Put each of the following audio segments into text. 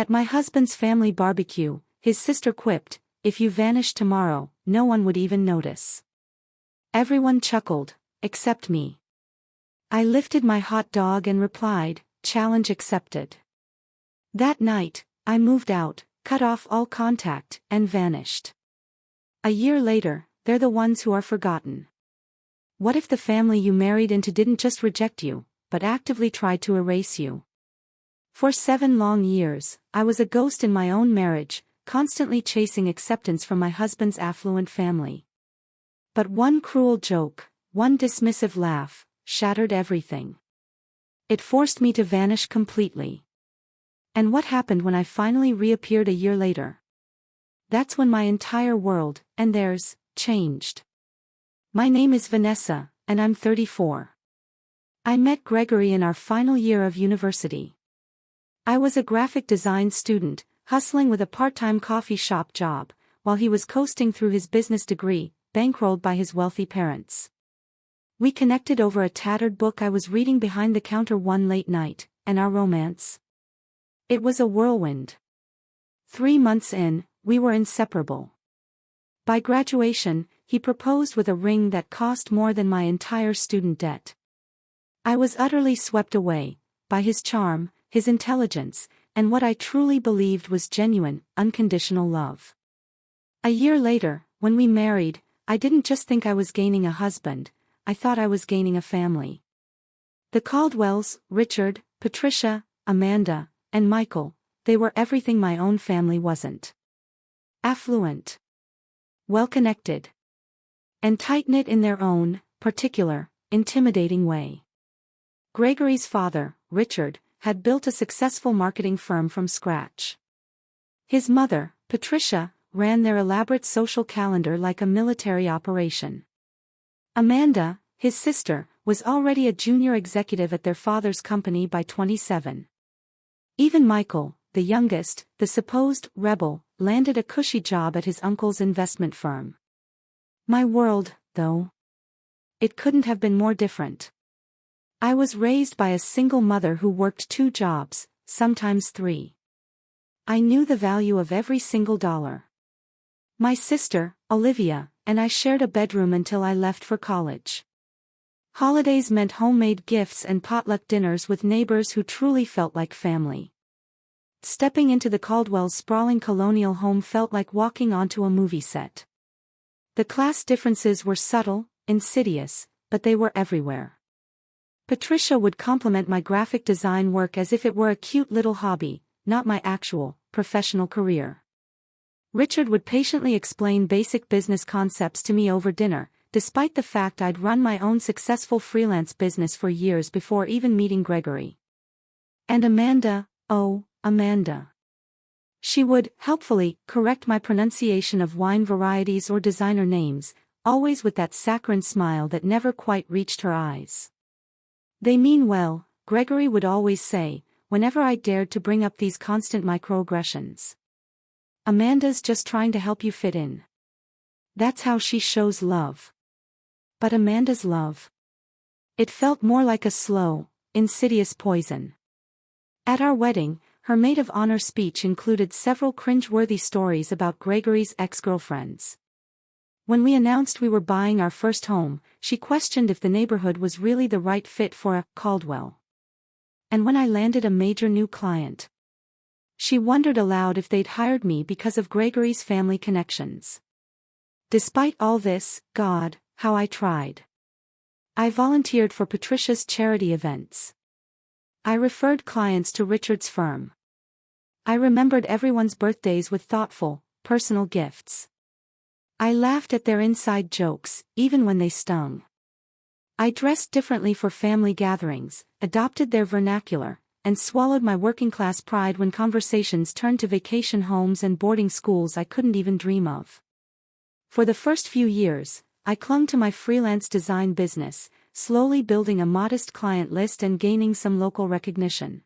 At my husband's family barbecue, his sister quipped, "If you vanished tomorrow, no one would even notice." Everyone chuckled, except me. I lifted my hot dog and replied, "Challenge accepted." That night, I moved out, cut off all contact, and vanished. A year later, they're the ones who are forgotten. What if the family you married into didn't just reject you, but actively tried to erase you? For 7 long years, I was a ghost in my own marriage, constantly chasing acceptance from my husband's affluent family. But one cruel joke, one dismissive laugh, shattered everything. It forced me to vanish completely. And what happened when I finally reappeared a year later? That's when my entire world, and theirs, changed. My name is Vanessa, and I'm 34. I met Gregory in our final year of university. I was a graphic design student, hustling with a part-time coffee shop job, while he was coasting through his business degree, bankrolled by his wealthy parents. We connected over a tattered book I was reading behind the counter one late night, and our romance. It was a whirlwind. 3 months in, we were inseparable. By graduation, he proposed with a ring that cost more than my entire student debt. I was utterly swept away by his charm, his intelligence, and what I truly believed was genuine, unconditional love. A year later, when we married, I didn't just think I was gaining a husband, I thought I was gaining a family. The Caldwells, Richard, Patricia, Amanda, and Michael, they were everything my own family wasn't. Affluent, well-connected, and tight-knit in their own, particular, intimidating way. Gregory's father, Richard, had built a successful marketing firm from scratch. His mother, Patricia, ran their elaborate social calendar like a military operation. Amanda, his sister, was already a junior executive at their father's company by 27. Even Michael, the youngest, the supposed rebel, landed a cushy job at his uncle's investment firm. My world, though. It couldn't have been more different. I was raised by a single mother who worked 2 jobs, sometimes 3. I knew the value of every single dollar. My sister, Olivia, and I shared a bedroom until I left for college. Holidays meant homemade gifts and potluck dinners with neighbors who truly felt like family. Stepping into the Caldwell's sprawling colonial home felt like walking onto a movie set. The class differences were subtle, insidious, but they were everywhere. Patricia would compliment my graphic design work as if it were a cute little hobby, not my actual, professional career. Richard would patiently explain basic business concepts to me over dinner, despite the fact I'd run my own successful freelance business for years before even meeting Gregory. And Amanda, oh, Amanda. She would, helpfully, correct my pronunciation of wine varieties or designer names, always with that saccharine smile that never quite reached her eyes. "They mean well," Gregory would always say, whenever I dared to bring up these constant microaggressions. "Amanda's just trying to help you fit in. That's how she shows love." But Amanda's love? It felt more like a slow, insidious poison. At our wedding, her maid of honor speech included several cringe-worthy stories about Gregory's ex-girlfriends. When we announced we were buying our first home, she questioned if the neighborhood was really the right fit for a Caldwell. And when I landed a major new client, she wondered aloud if they'd hired me because of Gregory's family connections. Despite all this, God, how I tried. I volunteered for Patricia's charity events. I referred clients to Richard's firm. I remembered everyone's birthdays with thoughtful, personal gifts. I laughed at their inside jokes, even when they stung. I dressed differently for family gatherings, adopted their vernacular, and swallowed my working-class pride when conversations turned to vacation homes and boarding schools I couldn't even dream of. For the first few years, I clung to my freelance design business, slowly building a modest client list and gaining some local recognition.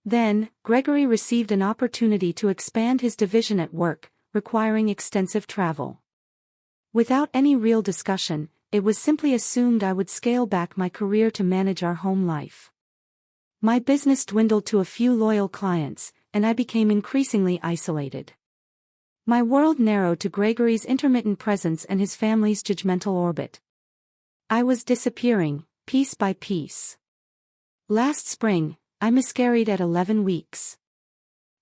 Then, Gregory received an opportunity to expand his division at work, requiring extensive travel. Without any real discussion, it was simply assumed I would scale back my career to manage our home life. My business dwindled to a few loyal clients, and I became increasingly isolated. My world narrowed to Gregory's intermittent presence and his family's judgmental orbit. I was disappearing, piece by piece. Last spring, I miscarried at 11 weeks.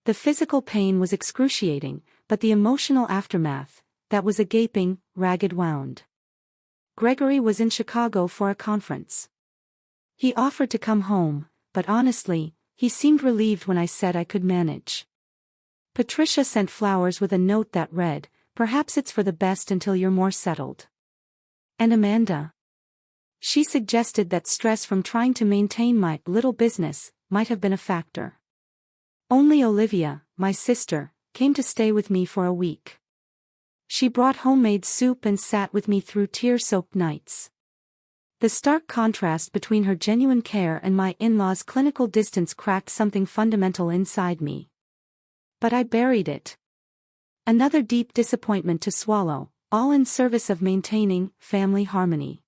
The physical pain was excruciating, but the emotional aftermath, that was a gaping, ragged wound. Gregory was in Chicago for a conference. He offered to come home, but honestly, he seemed relieved when I said I could manage. Patricia sent flowers with a note that read, "Perhaps it's for the best until you're more settled." And Amanda? She suggested that stress from trying to maintain my little business might have been a factor. Only Olivia, my sister, came to stay with me for a week. She brought homemade soup and sat with me through tear-soaked nights. The stark contrast between her genuine care and my in-laws' clinical distance cracked something fundamental inside me. But I buried it. Another deep disappointment to swallow, all in service of maintaining family harmony.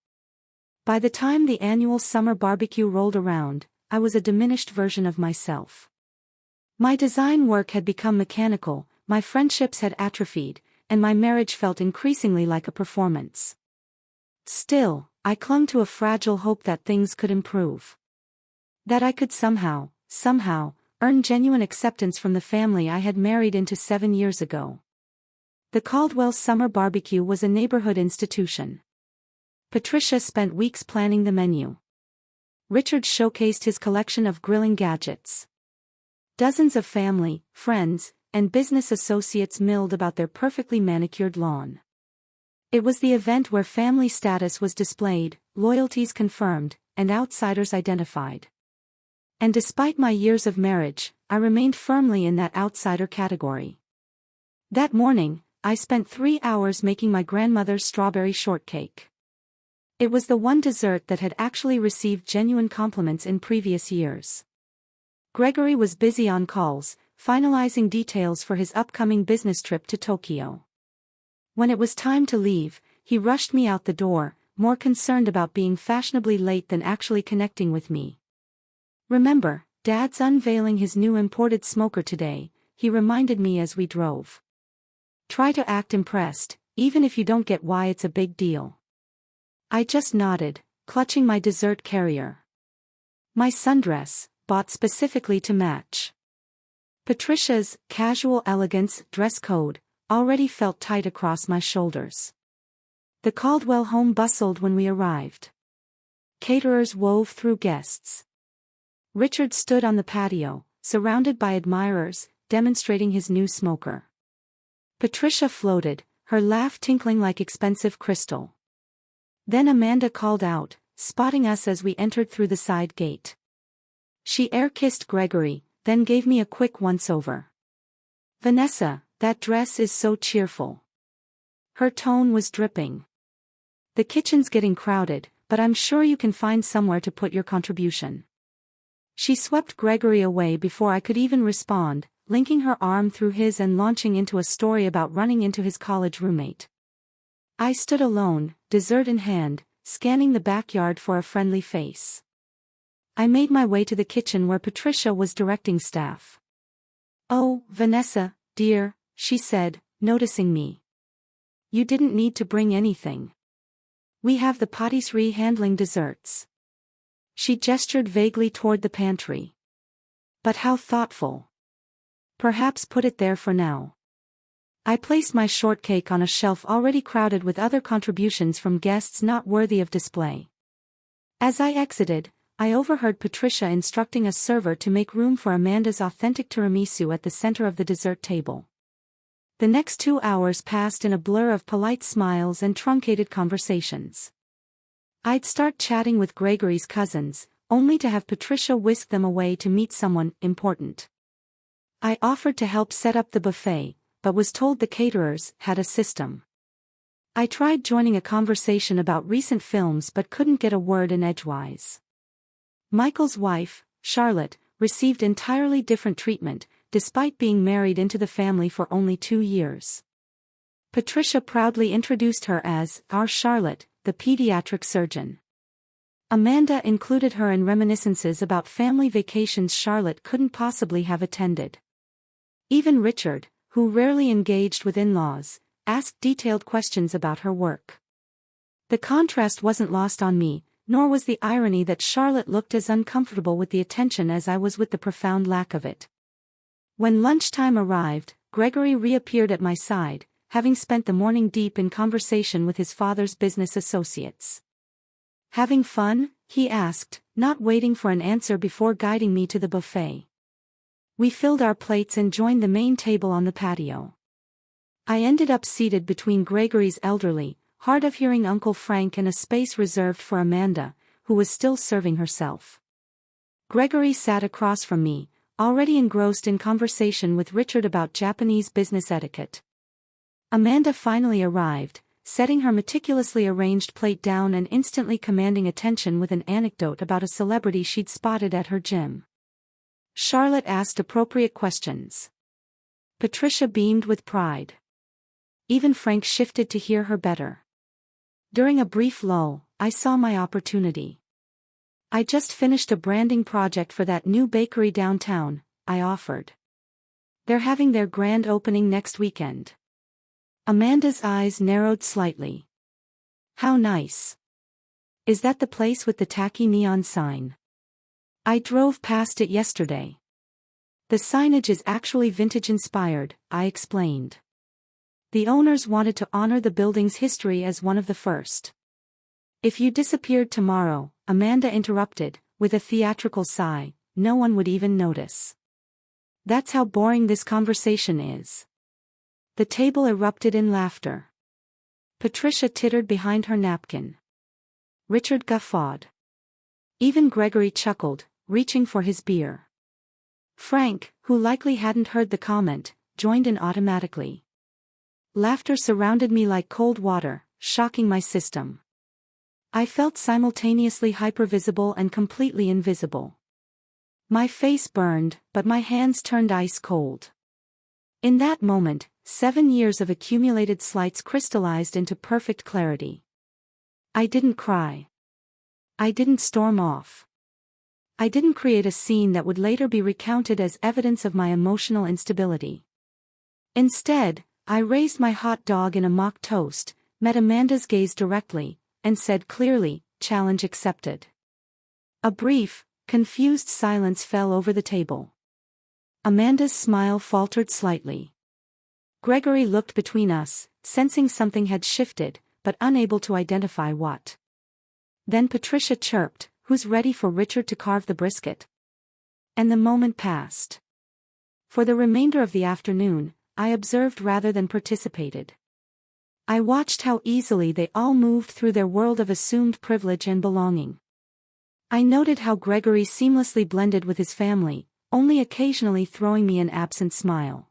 By the time the annual summer barbecue rolled around, I was a diminished version of myself. My design work had become mechanical, my friendships had atrophied, and my marriage felt increasingly like a performance. Still, I clung to a fragile hope that things could improve. That I could somehow, earn genuine acceptance from the family I had married into 7 years ago. The Caldwell Summer Barbecue was a neighborhood institution. Patricia spent weeks planning the menu. Richard showcased his collection of grilling gadgets. Dozens of family, friends, and business associates milled about their perfectly manicured lawn. It was the event where family status was displayed, loyalties confirmed, and outsiders identified. And despite my years of marriage, I remained firmly in that outsider category. That morning, I spent 3 hours making my grandmother's strawberry shortcake. It was the one dessert that had actually received genuine compliments in previous years. Gregory was busy on calls, finalizing details for his upcoming business trip to Tokyo. When it was time to leave, he rushed me out the door, more concerned about being fashionably late than actually connecting with me. "Remember, Dad's unveiling his new imported smoker today," he reminded me as we drove. "Try to act impressed, even if you don't get why it's a big deal." I just nodded, clutching my dessert carrier. My sundress, bought specifically to match Patricia's casual elegance dress code, already felt tight across my shoulders. The Caldwell home bustled when we arrived. Caterers wove through guests. Richard stood on the patio, surrounded by admirers, demonstrating his new smoker. Patricia floated, her laugh tinkling like expensive crystal. Then Amanda called out, spotting us as we entered through the side gate. She air-kissed Gregory, then gave me a quick once-over. "Vanessa, that dress is so cheerful." Her tone was dripping. "The kitchen's getting crowded, but I'm sure you can find somewhere to put your contribution." She swept Gregory away before I could even respond, linking her arm through his and launching into a story about running into his college roommate. I stood alone, dessert in hand, scanning the backyard for a friendly face. I made my way to the kitchen where Patricia was directing staff. "Oh, Vanessa, dear," she said, noticing me. "You didn't need to bring anything. We have the patisserie handling desserts." She gestured vaguely toward the pantry. "But how thoughtful. Perhaps put it there for now." I placed my shortcake on a shelf already crowded with other contributions from guests not worthy of display. As I exited, I overheard Patricia instructing a server to make room for Amanda's authentic tiramisu at the center of the dessert table. The next 2 hours passed in a blur of polite smiles and truncated conversations. I'd start chatting with Gregory's cousins, only to have Patricia whisk them away to meet someone important. I offered to help set up the buffet, but was told the caterers had a system. I tried joining a conversation about recent films but couldn't get a word in edgewise. Michael's wife, Charlotte, received entirely different treatment, despite being married into the family for only 2 years. Patricia proudly introduced her as our Charlotte, the pediatric surgeon. Amanda included her in reminiscences about family vacations Charlotte couldn't possibly have attended. Even Richard, who rarely engaged with in-laws, asked detailed questions about her work. The contrast wasn't lost on me, nor was the irony that Charlotte looked as uncomfortable with the attention as I was with the profound lack of it. When lunchtime arrived, Gregory reappeared at my side, having spent the morning deep in conversation with his father's business associates. "Having fun?" he asked, not waiting for an answer before guiding me to the buffet. We filled our plates and joined the main table on the patio. I ended up seated between Gregory's elderly, hard-of-hearing Uncle Frank and a space reserved for Amanda, who was still serving herself. Gregory sat across from me, already engrossed in conversation with Richard about Japanese business etiquette. Amanda finally arrived, setting her meticulously arranged plate down and instantly commanding attention with an anecdote about a celebrity she'd spotted at her gym. Charlotte asked appropriate questions. Patricia beamed with pride. Even Frank shifted to hear her better. During a brief lull, I saw my opportunity. "I just finished a branding project for that new bakery downtown," I offered. "They're having their grand opening next weekend." Amanda's eyes narrowed slightly. "How nice. Is that the place with the tacky neon sign? I drove past it yesterday." "The signage is actually vintage-inspired," I explained. "The owners wanted to honor the building's history as one of the first." "If you disappeared tomorrow," Amanda interrupted, with a theatrical sigh, "no one would even notice. That's how boring this conversation is." The table erupted in laughter. Patricia tittered behind her napkin. Richard guffawed. Even Gregory chuckled, reaching for his beer. Frank, who likely hadn't heard the comment, joined in automatically. Laughter surrounded me like cold water, shocking my system. I felt simultaneously hypervisible and completely invisible. My face burned, but my hands turned ice cold. In that moment, 7 years of accumulated slights crystallized into perfect clarity. I didn't cry. I didn't storm off. I didn't create a scene that would later be recounted as evidence of my emotional instability. Instead, I raised my hot dog in a mock toast, met Amanda's gaze directly, and said clearly, "Challenge accepted." A brief, confused silence fell over the table. Amanda's smile faltered slightly. Gregory looked between us, sensing something had shifted, but unable to identify what. Then Patricia chirped, "Who's ready for Richard to carve the brisket?" And the moment passed. For the remainder of the afternoon, I observed rather than participated. I watched how easily they all moved through their world of assumed privilege and belonging. I noted how Gregory seamlessly blended with his family, only occasionally throwing me an absent smile.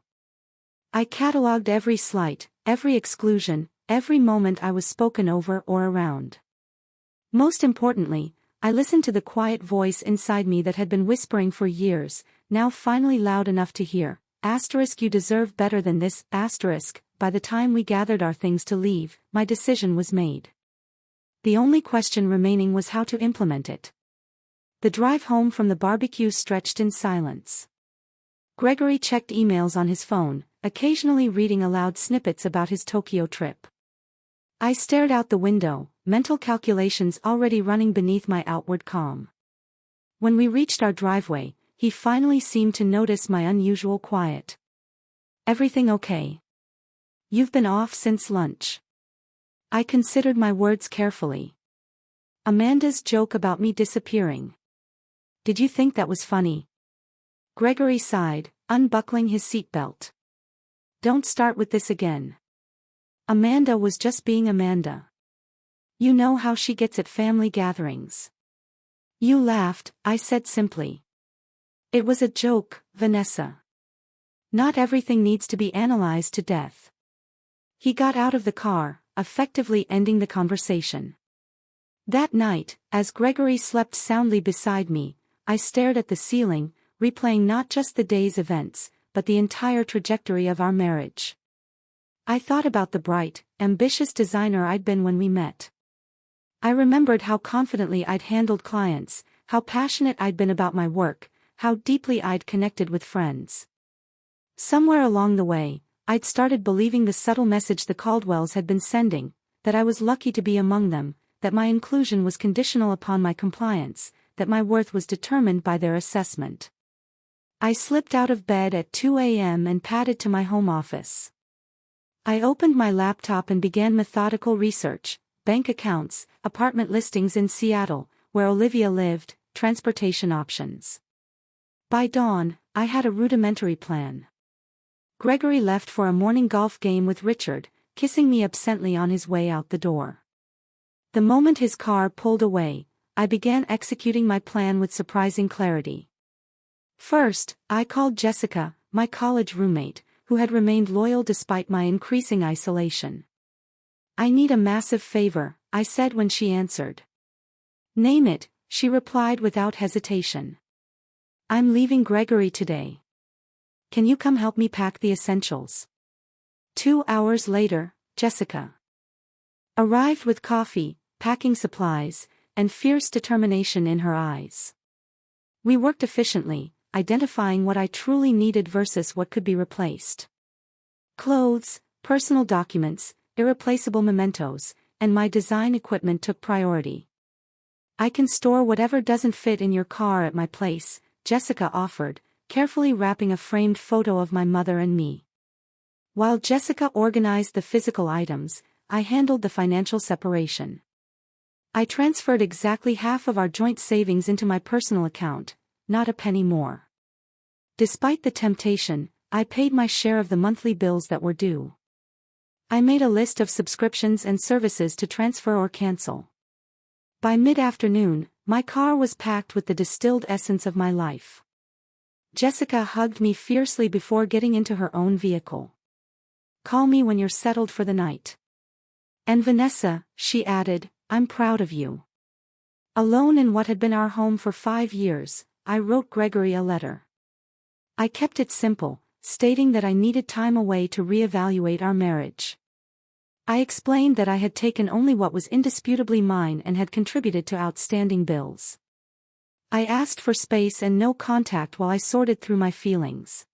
I catalogued every slight, every exclusion, every moment I was spoken over or around. Most importantly, I listened to the quiet voice inside me that had been whispering for years, now finally loud enough to hear, "You deserve better than this, *." By the time we gathered our things to leave, my decision was made. The only question remaining was how to implement it. The drive home from the barbecue stretched in silence. Gregory checked emails on his phone, occasionally reading aloud snippets about his Tokyo trip. I stared out the window, mental calculations already running beneath my outward calm. When we reached our driveway, he finally seemed to notice my unusual quiet. "Everything okay? You've been off since lunch." I considered my words carefully. Amanda's joke about me disappearing. "Did you think that was funny?" Gregory sighed, unbuckling his seatbelt. "Don't start with this again. Amanda was just being Amanda. You know how she gets at family gatherings." "You laughed," I said simply. "It was a joke, Vanessa. Not everything needs to be analyzed to death." He got out of the car, effectively ending the conversation. That night, as Gregory slept soundly beside me, I stared at the ceiling, replaying not just the day's events, but the entire trajectory of our marriage. I thought about the bright, ambitious designer I'd been when we met. I remembered how confidently I'd handled clients, how passionate I'd been about my work, how deeply I'd connected with friends. Somewhere along the way, I'd started believing the subtle message the Caldwells had been sending, that I was lucky to be among them, that my inclusion was conditional upon my compliance, that my worth was determined by their assessment. I slipped out of bed at 2 a.m. and padded to my home office. I opened my laptop and began methodical research: bank accounts, apartment listings in Seattle, where Olivia lived, transportation options. By dawn, I had a rudimentary plan. Gregory left for a morning golf game with Richard, kissing me absently on his way out the door. The moment his car pulled away, I began executing my plan with surprising clarity. First, I called Jessica, my college roommate, who had remained loyal despite my increasing isolation. "I need a massive favor," I said when she answered. "Name it," she replied without hesitation. "I'm leaving Gregory today. Can you come help me pack the essentials?" 2 hours later, Jessica arrived with coffee, packing supplies, and fierce determination in her eyes. We worked efficiently, identifying what I truly needed versus what could be replaced. Clothes, personal documents, irreplaceable mementos, and my design equipment took priority. "I can store whatever doesn't fit in your car at my place," Jessica offered, carefully wrapping a framed photo of my mother and me. While Jessica organized the physical items, I handled the financial separation. I transferred exactly half of our joint savings into my personal account, not a penny more. Despite the temptation, I paid my share of the monthly bills that were due. I made a list of subscriptions and services to transfer or cancel. By mid-afternoon, my car was packed with the distilled essence of my life. Jessica hugged me fiercely before getting into her own vehicle. "Call me when you're settled for the night. And Vanessa," she added, "I'm proud of you." Alone in what had been our home for 5 years, I wrote Gregory a letter. I kept it simple, stating that I needed time away to reevaluate our marriage. I explained that I had taken only what was indisputably mine and had contributed to outstanding bills. I asked for space and no contact while I sorted through my feelings.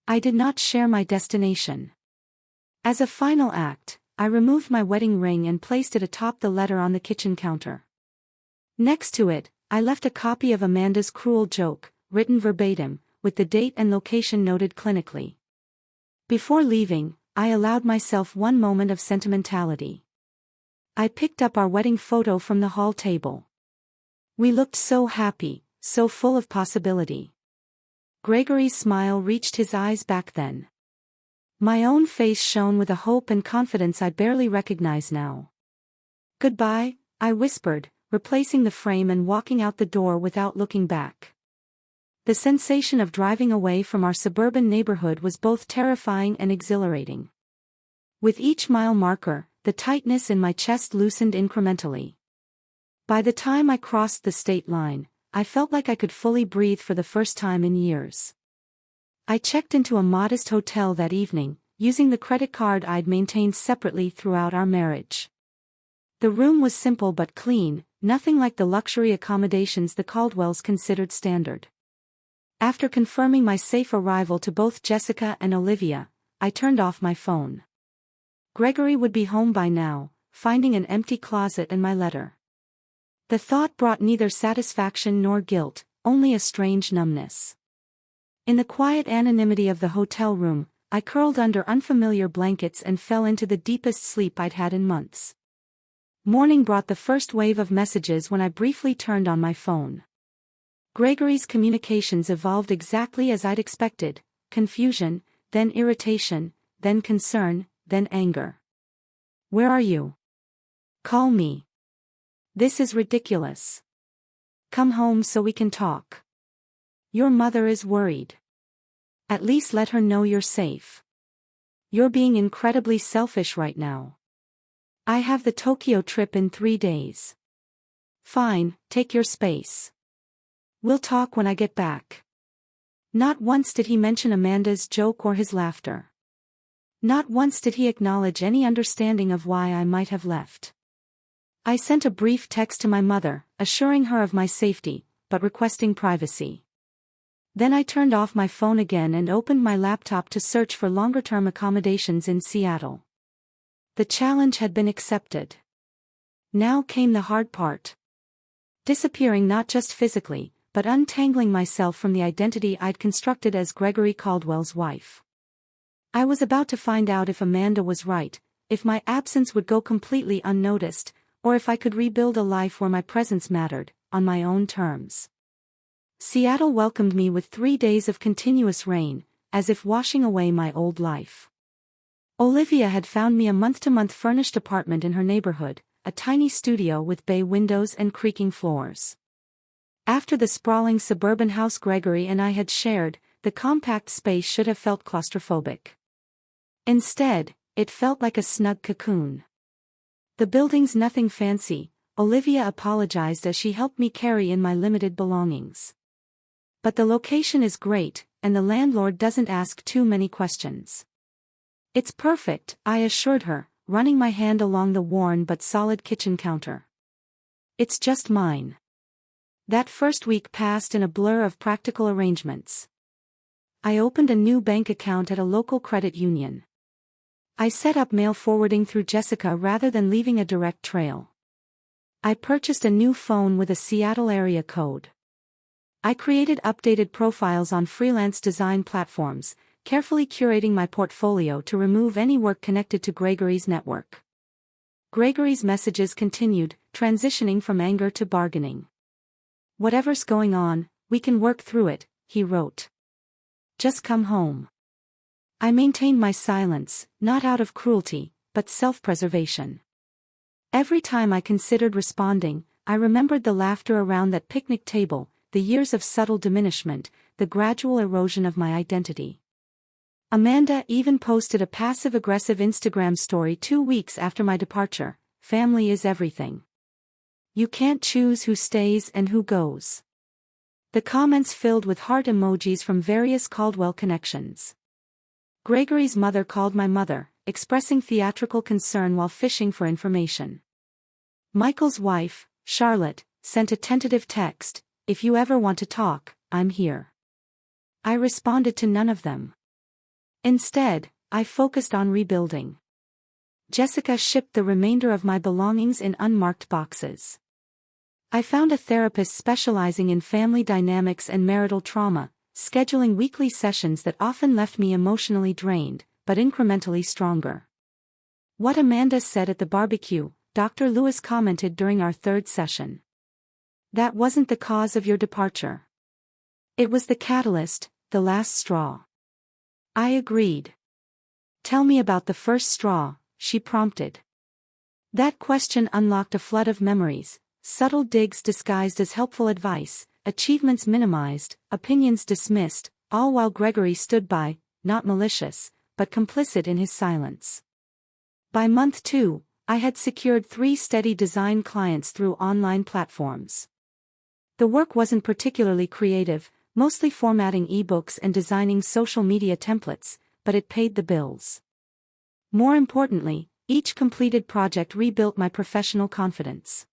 I did not share my destination. As a final act, I removed my wedding ring and placed it atop the letter on the kitchen counter. Next to it, I left a copy of Amanda's cruel joke, written verbatim, with the date and location noted clinically. Before leaving, I allowed myself one moment of sentimentality. I picked up our wedding photo from the hall table. We looked so happy, so full of possibility. Gregory's smile reached his eyes back then. My own face shone with a hope and confidence I barely recognize now. "Goodbye," I whispered, replacing the frame and walking out the door without looking back. The sensation of driving away from our suburban neighborhood was both terrifying and exhilarating. With each mile marker, the tightness in my chest loosened incrementally. By the time I crossed the state line, I felt like I could fully breathe for the first time in years. I checked into a modest hotel that evening, using the credit card I'd maintained separately throughout our marriage. The room was simple but clean, nothing like the luxury accommodations the Caldwells considered standard. After confirming my safe arrival to both Jessica and Olivia, I turned off my phone. Gregory would be home by now, finding an empty closet and my letter. The thought brought neither satisfaction nor guilt, only a strange numbness. In the quiet anonymity of the hotel room, I curled under unfamiliar blankets and fell into the deepest sleep I'd had in months. Morning brought the first wave of messages when I briefly turned on my phone. Gregory's communications evolved exactly as I'd expected: confusion, then irritation, then concern, then anger. "Where are you? Call me. This is ridiculous. Come home so we can talk. Your mother is worried. At least let her know you're safe. You're being incredibly selfish right now. I have the Tokyo trip in 3 days. Fine, take your space. We'll talk when I get back." Not once did he mention Amanda's joke or his laughter. Not once did he acknowledge any understanding of why I might have left. I sent a brief text to my mother, assuring her of my safety, but requesting privacy. Then I turned off my phone again and opened my laptop to search for longer-term accommodations in Seattle. The challenge had been accepted. Now came the hard part. Disappearing not just physically, but untangling myself from the identity I'd constructed as Gregory Caldwell's wife. I was about to find out if Amanda was right, if my absence would go completely unnoticed, or if I could rebuild a life where my presence mattered, on my own terms. Seattle welcomed me with 3 days of continuous rain, as if washing away my old life. Olivia had found me a month-to-month furnished apartment in her neighborhood, a tiny studio with bay windows and creaking floors. After the sprawling suburban house Gregory and I had shared, the compact space should have felt claustrophobic. Instead, it felt like a snug cocoon. The building's nothing fancy, Olivia apologized as she helped me carry in my limited belongings. But the location is great, and the landlord doesn't ask too many questions. It's perfect, I assured her, running my hand along the worn but solid kitchen counter. It's just mine. That first week passed in a blur of practical arrangements. I opened a new bank account at a local credit union. I set up mail forwarding through Jessica rather than leaving a direct trail. I purchased a new phone with a Seattle area code. I created updated profiles on freelance design platforms, carefully curating my portfolio to remove any work connected to Gregory's network. Gregory's messages continued, transitioning from anger to bargaining. "Whatever's going on, we can work through it," he wrote. "Just come home." I maintained my silence, not out of cruelty, but self-preservation. Every time I considered responding, I remembered the laughter around that picnic table, the years of subtle diminishment, the gradual erosion of my identity. Amanda even posted a passive-aggressive Instagram story 2 weeks after my departure. "Family is everything. You can't choose who stays and who goes." The comments filled with heart emojis from various Caldwell connections. Gregory's mother called my mother, expressing theatrical concern while fishing for information. Michael's wife, Charlotte, sent a tentative text, "If you ever want to talk, I'm here." I responded to none of them. Instead, I focused on rebuilding. Jessica shipped the remainder of my belongings in unmarked boxes. I found a therapist specializing in family dynamics and marital trauma, scheduling weekly sessions that often left me emotionally drained, but incrementally stronger. "What Amanda said at the barbecue," Dr. Lewis commented during our 3rd session. "That wasn't the cause of your departure. It was the catalyst, the last straw." I agreed. "Tell me about the first straw," she prompted. That question unlocked a flood of memories, subtle digs disguised as helpful advice, achievements minimized, opinions dismissed, all while Gregory stood by, not malicious, but complicit in his silence. By month 2, I had secured 3 steady design clients through online platforms. The work wasn't particularly creative, mostly formatting ebooks and designing social media templates, but it paid the bills. More importantly, each completed project rebuilt my professional confidence.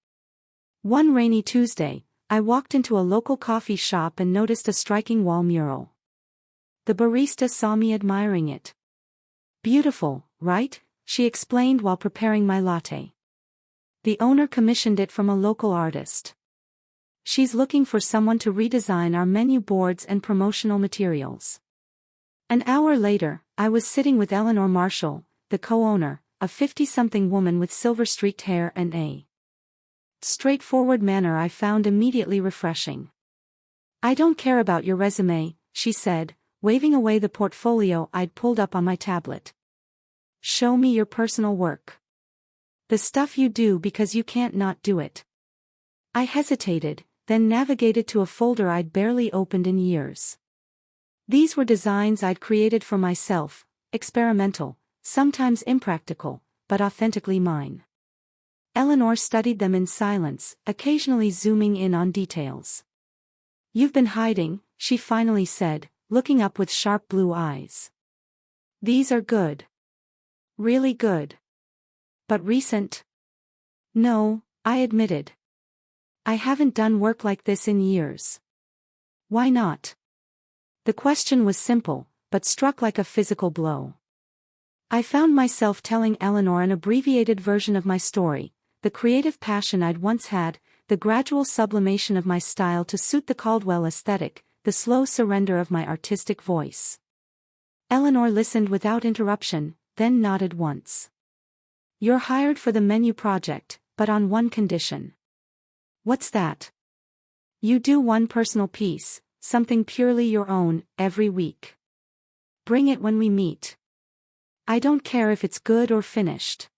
One rainy Tuesday, I walked into a local coffee shop and noticed a striking wall mural. The barista saw me admiring it. "Beautiful, right?" she explained while preparing my latte. "The owner commissioned it from a local artist. She's looking for someone to redesign our menu boards and promotional materials." An hour later, I was sitting with Eleanor Marshall, the co-owner, a 50-something woman with silver-streaked hair and a straightforward manner I found immediately refreshing. "I don't care about your resume," she said, waving away the portfolio I'd pulled up on my tablet. "Show me your personal work. The stuff you do because you can't not do it." I hesitated, then navigated to a folder I'd barely opened in years. These were designs I'd created for myself, experimental, sometimes impractical, but authentically mine. Eleanor studied them in silence, occasionally zooming in on details. "You've been hiding," she finally said, looking up with sharp blue eyes. "These are good. Really good. But recent?" "No," I admitted. "I haven't done work like this in years." "Why not?" The question was simple, but struck like a physical blow. I found myself telling Eleanor an abbreviated version of my story, the creative passion I'd once had, the gradual sublimation of my style to suit the Caldwell aesthetic, the slow surrender of my artistic voice. Eleanor listened without interruption, then nodded once. "You're hired for the menu project, but on one condition." "What's that?" "You do one personal piece, something purely your own, every week. Bring it when we meet. I don't care if it's good or finished.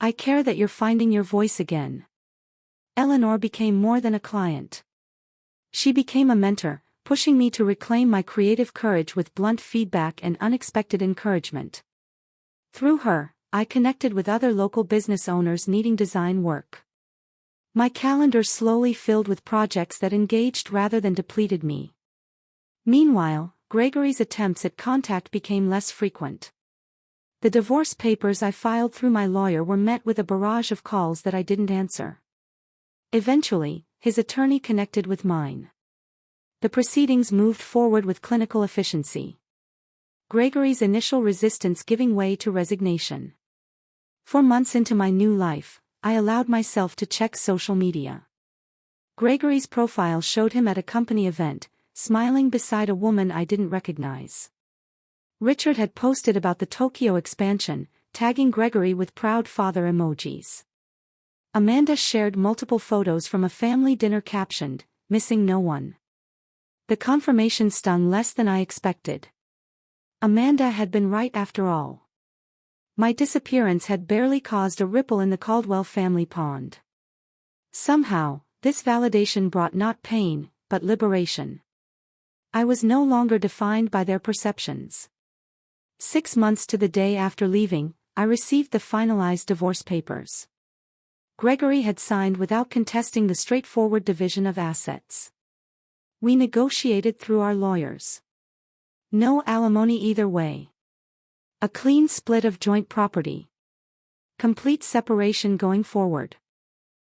I care that you're finding your voice again." Eleanor became more than a client. She became a mentor, pushing me to reclaim my creative courage with blunt feedback and unexpected encouragement. Through her, I connected with other local business owners needing design work. My calendar slowly filled with projects that engaged rather than depleted me. Meanwhile, Gregory's attempts at contact became less frequent. The divorce papers I filed through my lawyer were met with a barrage of calls that I didn't answer. Eventually, his attorney connected with mine. The proceedings moved forward with clinical efficiency. Gregory's initial resistance giving way to resignation. 4 months into my new life, I allowed myself to check social media. Gregory's profile showed him at a company event, smiling beside a woman I didn't recognize. Richard had posted about the Tokyo expansion, tagging Gregory with proud father emojis. Amanda shared multiple photos from a family dinner captioned, "Missing no one." The confirmation stung less than I expected. Amanda had been right after all. My disappearance had barely caused a ripple in the Caldwell family pond. Somehow, this validation brought not pain, but liberation. I was no longer defined by their perceptions. 6 months to the day after leaving, I received the finalized divorce papers. Gregory had signed without contesting the straightforward division of assets. We negotiated through our lawyers. No alimony either way. A clean split of joint property. Complete separation going forward.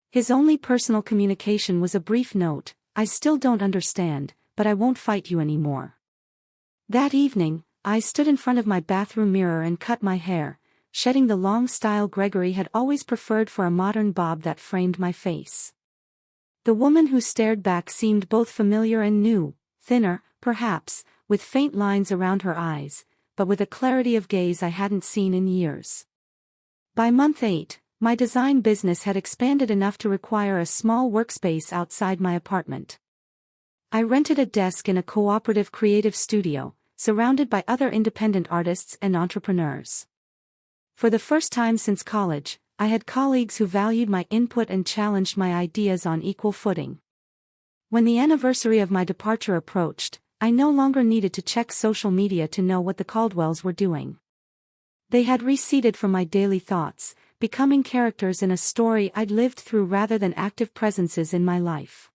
His only personal communication was a brief note, "I still don't understand, but I won't fight you anymore." That evening, I stood in front of my bathroom mirror and cut my hair, shedding the long style Gregory had always preferred for a modern bob that framed my face. The woman who stared back seemed both familiar and new, thinner, perhaps, with faint lines around her eyes, but with a clarity of gaze I hadn't seen in years. By month 8, my design business had expanded enough to require a small workspace outside my apartment. I rented a desk in a cooperative creative studio, surrounded by other independent artists and entrepreneurs. For the first time since college, I had colleagues who valued my input and challenged my ideas on equal footing. When the anniversary of my departure approached, I no longer needed to check social media to know what the Caldwells were doing. They had receded from my daily thoughts, becoming characters in a story I'd lived through rather than active presences in my life.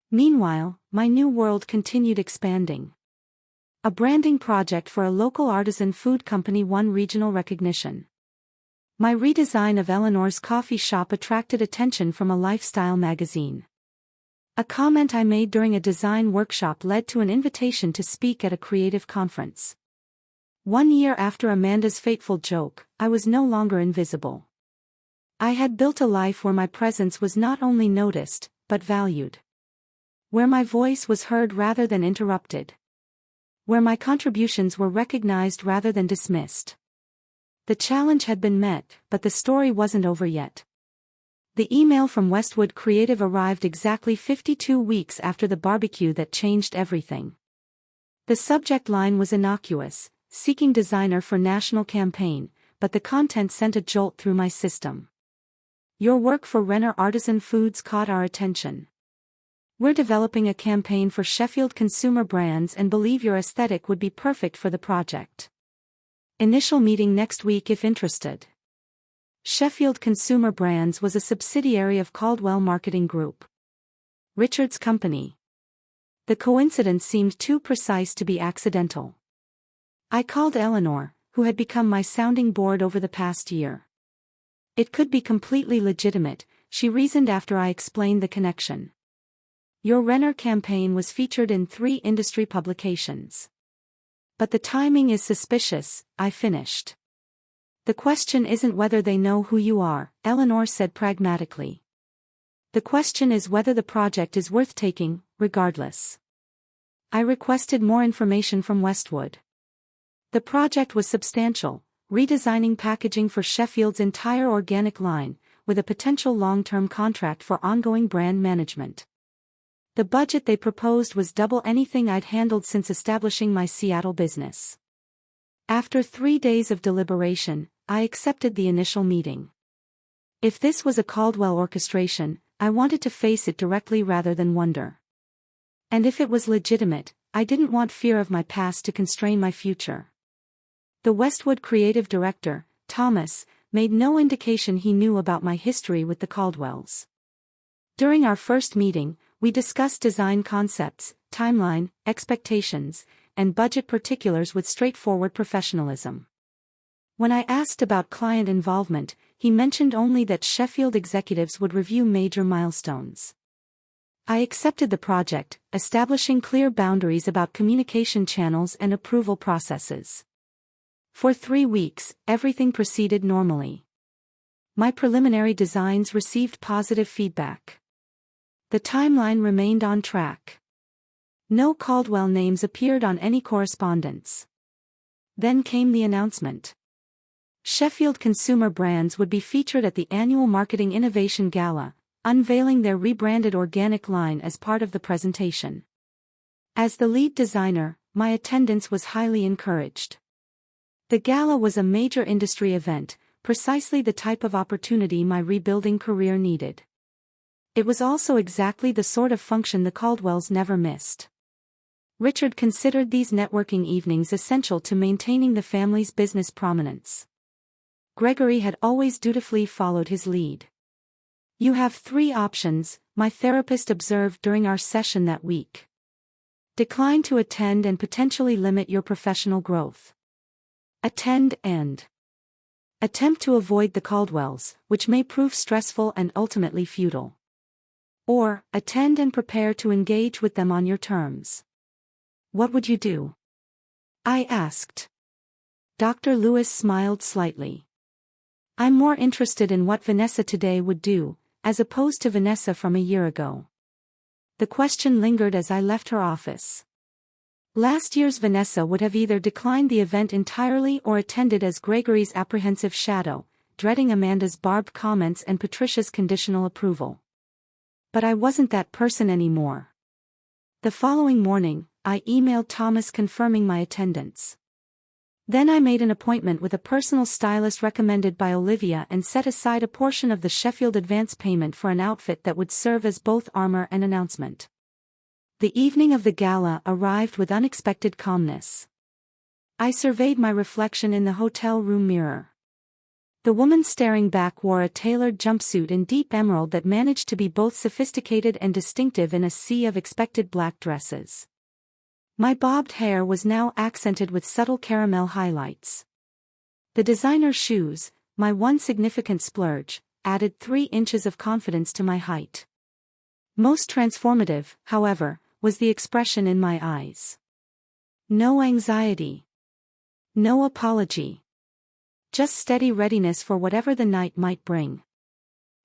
Meanwhile, my new world continued expanding. A branding project for a local artisan food company won regional recognition. My redesign of Eleanor's coffee shop attracted attention from a lifestyle magazine. A comment I made during a design workshop led to an invitation to speak at a creative conference. 1 year after Amanda's fateful joke, I was no longer invisible. I had built a life where my presence was not only noticed, but valued. Where my voice was heard rather than interrupted. Where my contributions were recognized rather than dismissed. The challenge had been met, but the story wasn't over yet. The email from Westwood Creative arrived exactly 52 weeks after the barbecue that changed everything. The subject line was innocuous, seeking designer for national campaign, but the content sent a jolt through my system. Your work for Renner Artisan Foods caught our attention. We're developing a campaign for Sheffield consumer brands and believe your aesthetic would be perfect for the project. Initial meeting next week if interested. Sheffield Consumer Brands was a subsidiary of Caldwell Marketing Group. Richard's company. The coincidence seemed too precise to be accidental. I called Eleanor, who had become my sounding board over the past year. It could be completely legitimate, she reasoned after I explained the connection. Your Renner campaign was featured in 3 industry publications. But the timing is suspicious, I finished. The question isn't whether they know who you are, Eleanor said pragmatically. The question is whether the project is worth taking, regardless. I requested more information from Westwood. The project was substantial, redesigning packaging for Sheffield's entire organic line, with a potential long-term contract for ongoing brand management. The budget they proposed was double anything I'd handled since establishing my Seattle business. After 3 days of deliberation, I accepted the initial meeting. If this was a Caldwell orchestration, I wanted to face it directly rather than wonder. And if it was legitimate, I didn't want fear of my past to constrain my future. The Westwood creative director, Thomas, made no indication he knew about my history with the Caldwells. During our first meeting, we discussed design concepts, timeline, expectations, and budget particulars with straightforward professionalism. When I asked about client involvement, he mentioned only that Sheffield executives would review major milestones. I accepted the project, establishing clear boundaries about communication channels and approval processes. For 3 weeks, everything proceeded normally. My preliminary designs received positive feedback. The timeline remained on track. No Caldwell names appeared on any correspondence. Then came the announcement. Sheffield consumer brands would be featured at the annual Marketing Innovation Gala, unveiling their rebranded organic line as part of the presentation. As the lead designer, my attendance was highly encouraged. The gala was a major industry event, precisely the type of opportunity my rebuilding career needed. It was also exactly the sort of function the Caldwells never missed. Richard considered these networking evenings essential to maintaining the family's business prominence. Gregory had always dutifully followed his lead. You have 3 options, my therapist observed during our session that week. Decline to attend and potentially limit your professional growth. Attend and attempt to avoid the Caldwells, which may prove stressful and ultimately futile. Or, attend and prepare to engage with them on your terms. What would you do? I asked. Dr. Lewis smiled slightly. I'm more interested in what Vanessa today would do, as opposed to Vanessa from a year ago. The question lingered as I left her office. Last year's Vanessa would have either declined the event entirely or attended as Gregory's apprehensive shadow, dreading Amanda's barbed comments and Patricia's conditional approval. But I wasn't that person anymore. The following morning, I emailed Thomas confirming my attendance. Then I made an appointment with a personal stylist recommended by Olivia and set aside a portion of the Sheffield advance payment for an outfit that would serve as both armor and announcement. The evening of the gala arrived with unexpected calmness. I surveyed my reflection in the hotel room mirror. The woman staring back wore a tailored jumpsuit in deep emerald that managed to be both sophisticated and distinctive in a sea of expected black dresses. My bobbed hair was now accented with subtle caramel highlights. The designer shoes, my one significant splurge, added 3 inches of confidence to my height. Most transformative, however, was the expression in my eyes. No anxiety. No apology. Just steady readiness for whatever the night might bring.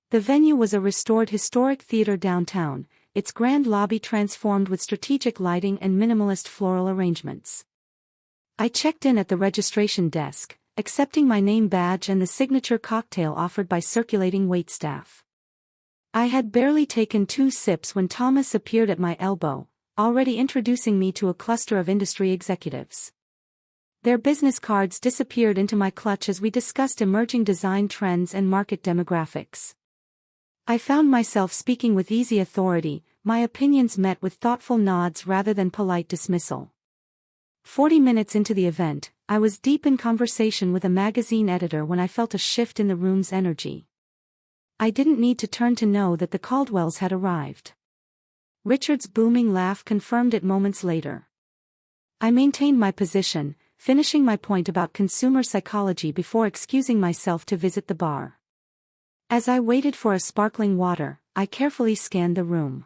The venue was a restored historic theater downtown, its grand lobby transformed with strategic lighting and minimalist floral arrangements. I checked in at the registration desk, accepting my name badge and the signature cocktail offered by circulating waitstaff. I had barely taken 2 sips when Thomas appeared at my elbow, already introducing me to a cluster of industry executives. Their business cards disappeared into my clutch as we discussed emerging design trends and market demographics. I found myself speaking with easy authority, my opinions met with thoughtful nods rather than polite dismissal. 40 minutes into the event, I was deep in conversation with a magazine editor when I felt a shift in the room's energy. I didn't need to turn to know that the Caldwells had arrived. Richard's booming laugh confirmed it moments later. I maintained my position, finishing my point about consumer psychology before excusing myself to visit the bar. As I waited for a sparkling water, I carefully scanned the room.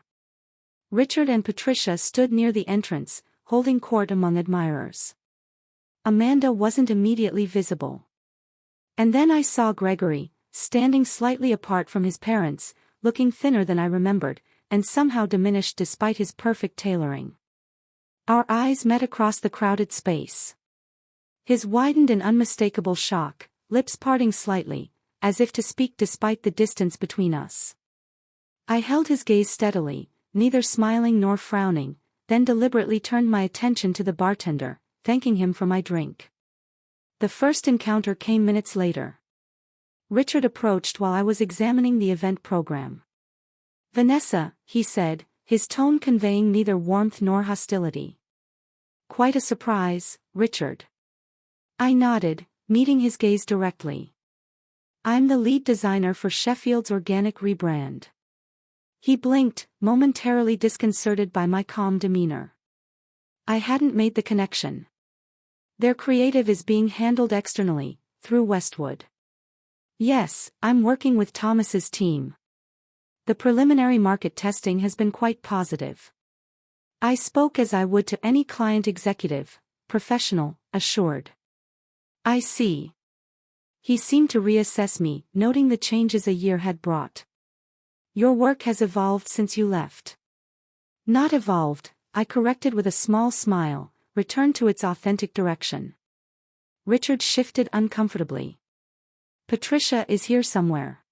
Richard and Patricia stood near the entrance, holding court among admirers. Amanda wasn't immediately visible. And then I saw Gregory, standing slightly apart from his parents, looking thinner than I remembered, and somehow diminished despite his perfect tailoring. Our eyes met across the crowded space. His widened in unmistakable shock, lips parting slightly, as if to speak despite the distance between us. I held his gaze steadily, neither smiling nor frowning, then deliberately turned my attention to the bartender, thanking him for my drink. The first encounter came minutes later. Richard approached while I was examining the event program. "Vanessa," he said, his tone conveying neither warmth nor hostility. "Quite a surprise, Richard." I nodded, meeting his gaze directly. "I'm the lead designer for Sheffield's organic rebrand." He blinked, momentarily disconcerted by my calm demeanor. I hadn't made the connection. "Their creative is being handled externally, through Westwood." "Yes, I'm working with Thomas's team. The preliminary market testing has been quite positive." I spoke as I would to any client executive, professional, assured. "I see." He seemed to reassess me, noting the changes a year had brought. "Your work has evolved since you left." "Not evolved," I corrected with a small smile, returned to its authentic direction. Richard shifted uncomfortably. "Patricia is here somewhere.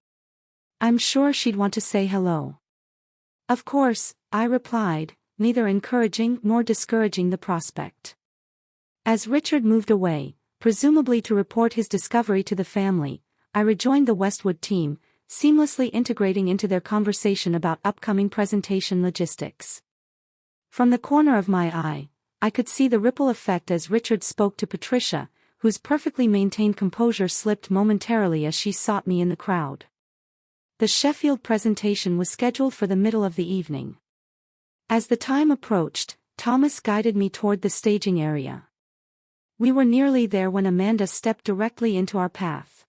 I'm sure she'd want to say hello." "Of course," I replied, neither encouraging nor discouraging the prospect. As Richard moved away, presumably to report his discovery to the family, I rejoined the Westwood team, seamlessly integrating into their conversation about upcoming presentation logistics. From the corner of my eye, I could see the ripple effect as Richard spoke to Patricia, whose perfectly maintained composure slipped momentarily as she sought me in the crowd. The Sheffield presentation was scheduled for the middle of the evening. As the time approached, Thomas guided me toward the staging area. We were nearly there when Amanda stepped directly into our path.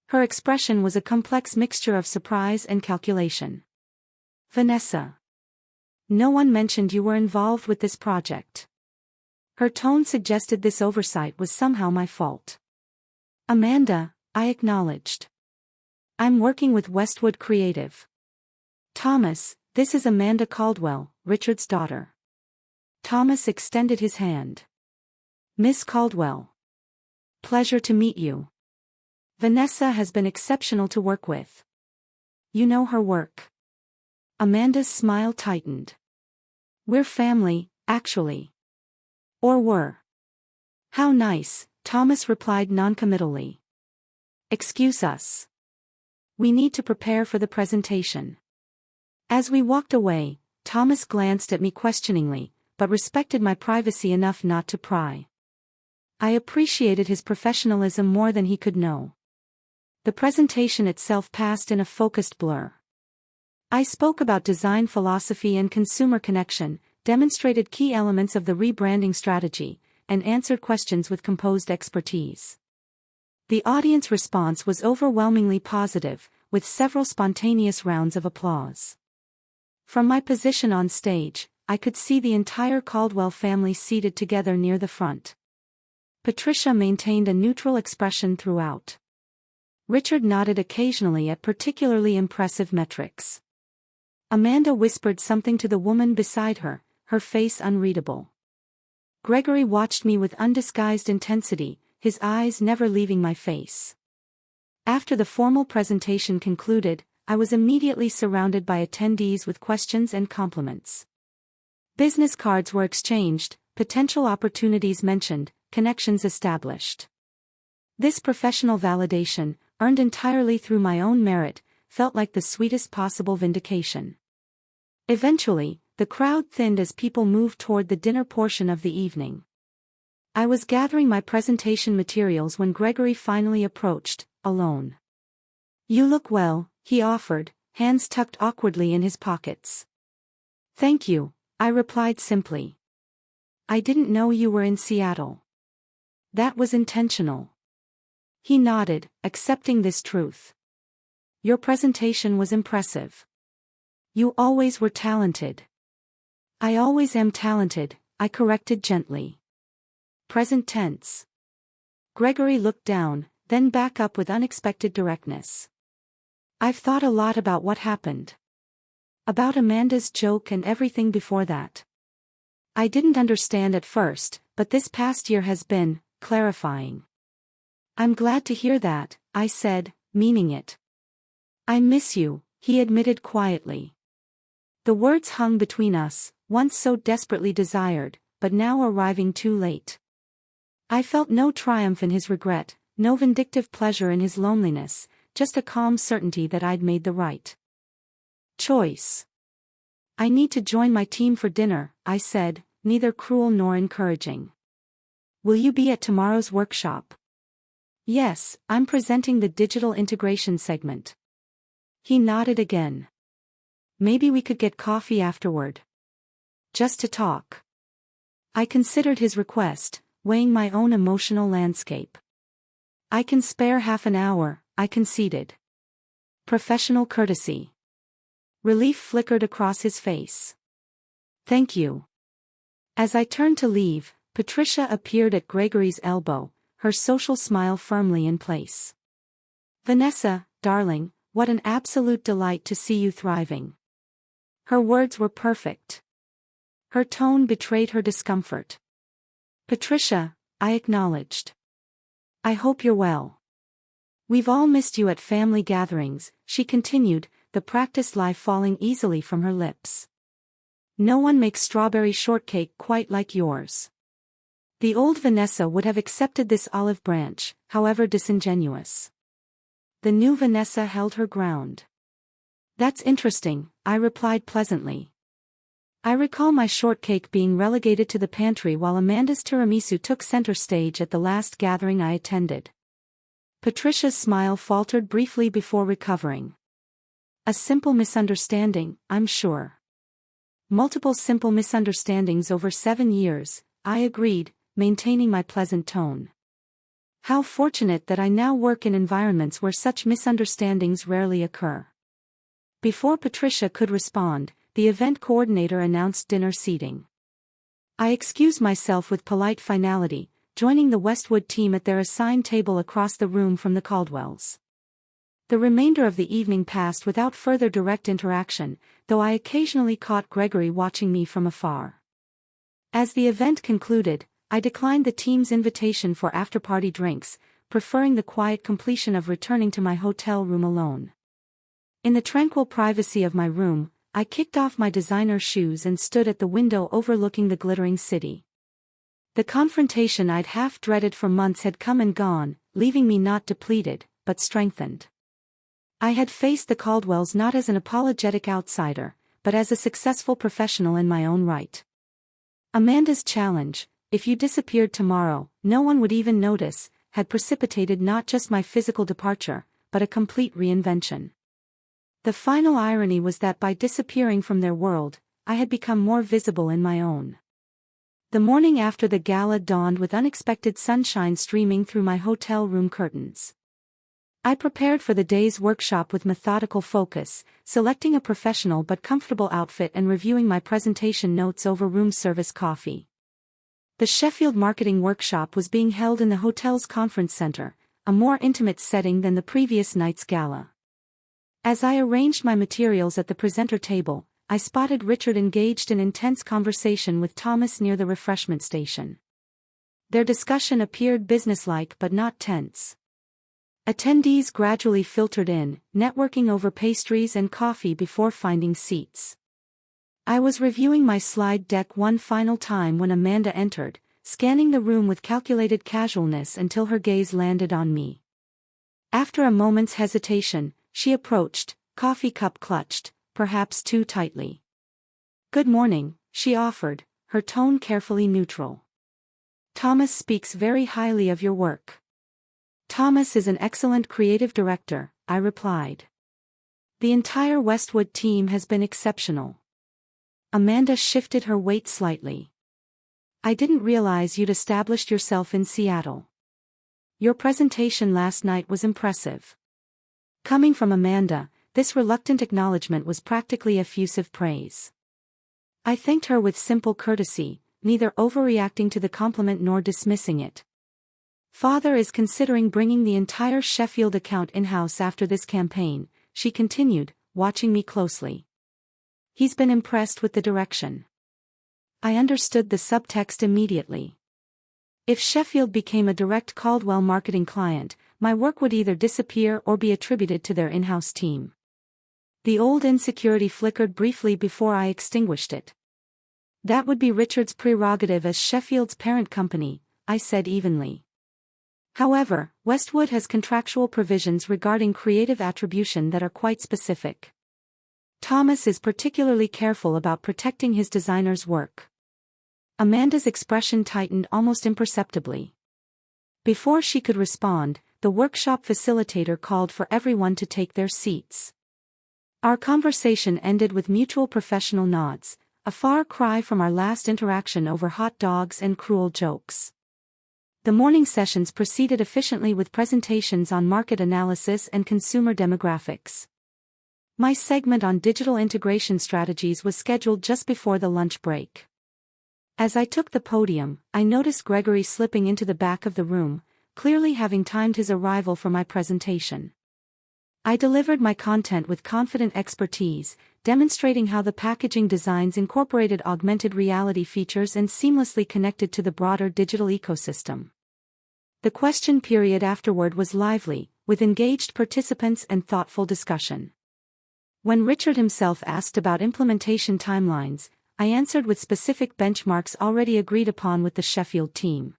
Her expression was a complex mixture of surprise and calculation. "Vanessa. No one mentioned you were involved with this project." Her tone suggested this oversight was somehow my fault. "Amanda," I acknowledged. "I'm working with Westwood Creative." "Thomas, this is Amanda Caldwell, Richard's daughter." Thomas extended his hand. "Miss Caldwell. Pleasure to meet you. Vanessa has been exceptional to work with. You know her work." Amanda's smile tightened. "We're family, actually. Or were." "How nice," Thomas replied noncommittally. "Excuse us. We need to prepare for the presentation." As we walked away, Thomas glanced at me questioningly, but respected my privacy enough not to pry. I appreciated his professionalism more than he could know. The presentation itself passed in a focused blur. I spoke about design philosophy and consumer connection, demonstrated key elements of the rebranding strategy, and answered questions with composed expertise. The audience response was overwhelmingly positive, with several spontaneous rounds of applause. From my position on stage, I could see the entire Caldwell family seated together near the front. Patricia maintained a neutral expression throughout. Richard nodded occasionally at particularly impressive metrics. Amanda whispered something to the woman beside her, her face unreadable. Gregory watched me with undisguised intensity, his eyes never leaving my face. After the formal presentation concluded, I was immediately surrounded by attendees with questions and compliments. Business cards were exchanged, potential opportunities mentioned, connections established. This professional validation, earned entirely through my own merit, felt like the sweetest possible vindication. Eventually, the crowd thinned as people moved toward the dinner portion of the evening. I was gathering my presentation materials when Gregory finally approached, alone. "You look well," he offered, hands tucked awkwardly in his pockets. "Thank you," I replied simply. "I didn't know you were in Seattle." "That was intentional." He nodded, accepting this truth. "Your presentation was impressive. You always were talented." I always am talented, I corrected gently. Present tense. Gregory looked down, then back up with unexpected directness. I've thought a lot about what happened. About Amanda's joke and everything before that. I didn't understand at first, but this past year has been clarifying. I'm glad to hear that, I said, meaning it. I miss you, he admitted quietly. The words hung between us, once so desperately desired, but now arriving too late. I felt no triumph in his regret, no vindictive pleasure in his loneliness, just a calm certainty that I'd made the right choice. I need to join my team for dinner, I said, neither cruel nor encouraging. Will you be at tomorrow's workshop? Yes, I'm presenting the digital integration segment. He nodded again. Maybe we could get coffee afterward. Just to talk. I considered his request, weighing my own emotional landscape. I can spare half an hour, I conceded. Professional courtesy. Relief flickered across his face. Thank you. As I turned to leave, Patricia appeared at Gregory's elbow, her social smile firmly in place. Vanessa, darling, what an absolute delight to see you thriving. Her words were perfect. Her tone betrayed her discomfort. Patricia, I acknowledged. I hope you're well. We've all missed you at family gatherings, she continued, the practiced lie falling easily from her lips. No one makes strawberry shortcake quite like yours. The old Vanessa would have accepted this olive branch, however disingenuous. The new Vanessa held her ground. That's interesting, I replied pleasantly. I recall my shortcake being relegated to the pantry while Amanda's tiramisu took center stage at the last gathering I attended. Patricia's smile faltered briefly before recovering. A simple misunderstanding, I'm sure. Multiple simple misunderstandings over 7 years, I agreed, maintaining my pleasant tone. How fortunate that I now work in environments where such misunderstandings rarely occur. Before Patricia could respond, the event coordinator announced dinner seating. I excused myself with polite finality, joining the Westwood team at their assigned table across the room from the Caldwells. The remainder of the evening passed without further direct interaction, though I occasionally caught Gregory watching me from afar. As the event concluded, I declined the team's invitation for after-party drinks, preferring the quiet completion of returning to my hotel room alone. In the tranquil privacy of my room, I kicked off my designer shoes and stood at the window overlooking the glittering city. The confrontation I'd half-dreaded for months had come and gone, leaving me not depleted, but strengthened. I had faced the Caldwells not as an apologetic outsider, but as a successful professional in my own right. Amanda's challenge, if you disappeared tomorrow, no one would even notice, had precipitated not just my physical departure, but a complete reinvention. The final irony was that by disappearing from their world, I had become more visible in my own. The morning after the gala dawned with unexpected sunshine streaming through my hotel room curtains. I prepared for the day's workshop with methodical focus, selecting a professional but comfortable outfit and reviewing my presentation notes over room service coffee. The Sheffield Marketing Workshop was being held in the hotel's conference center, a more intimate setting than the previous night's gala. As I arranged my materials at the presenter table, I spotted Richard engaged in intense conversation with Thomas near the refreshment station. Their discussion appeared businesslike but not tense. Attendees gradually filtered in, networking over pastries and coffee before finding seats. I was reviewing my slide deck one final time when Amanda entered, scanning the room with calculated casualness until her gaze landed on me. After a moment's hesitation, she approached, coffee cup clutched, perhaps too tightly. "Good morning," she offered, her tone carefully neutral. "Thomas speaks very highly of your work." "Thomas is an excellent creative director," I replied. "The entire Westwood team has been exceptional." Amanda shifted her weight slightly. "I didn't realize you'd established yourself in Seattle. Your presentation last night was impressive." Coming from Amanda, this reluctant acknowledgement was practically effusive praise. I thanked her with simple courtesy, neither overreacting to the compliment nor dismissing it. Father is considering bringing the entire Sheffield account in-house after this campaign, she continued, watching me closely. He's been impressed with the direction. I understood the subtext immediately. If Sheffield became a direct Caldwell marketing client, my work would either disappear or be attributed to their in-house team. The old insecurity flickered briefly before I extinguished it. That would be Richard's prerogative as Sheffield's parent company, I said evenly. However, Westwood has contractual provisions regarding creative attribution that are quite specific. Thomas is particularly careful about protecting his designer's work. Amanda's expression tightened almost imperceptibly. Before she could respond, the workshop facilitator called for everyone to take their seats. Our conversation ended with mutual professional nods, a far cry from our last interaction over hot dogs and cruel jokes. The morning sessions proceeded efficiently with presentations on market analysis and consumer demographics. My segment on digital integration strategies was scheduled just before the lunch break. As I took the podium, I noticed Gregory slipping into the back of the room, clearly having timed his arrival for my presentation. I delivered my content with confident expertise, demonstrating how the packaging designs incorporated augmented reality features and seamlessly connected to the broader digital ecosystem. The question period afterward was lively, with engaged participants and thoughtful discussion. When Richard himself asked about implementation timelines, I answered with specific benchmarks already agreed upon with the Sheffield team.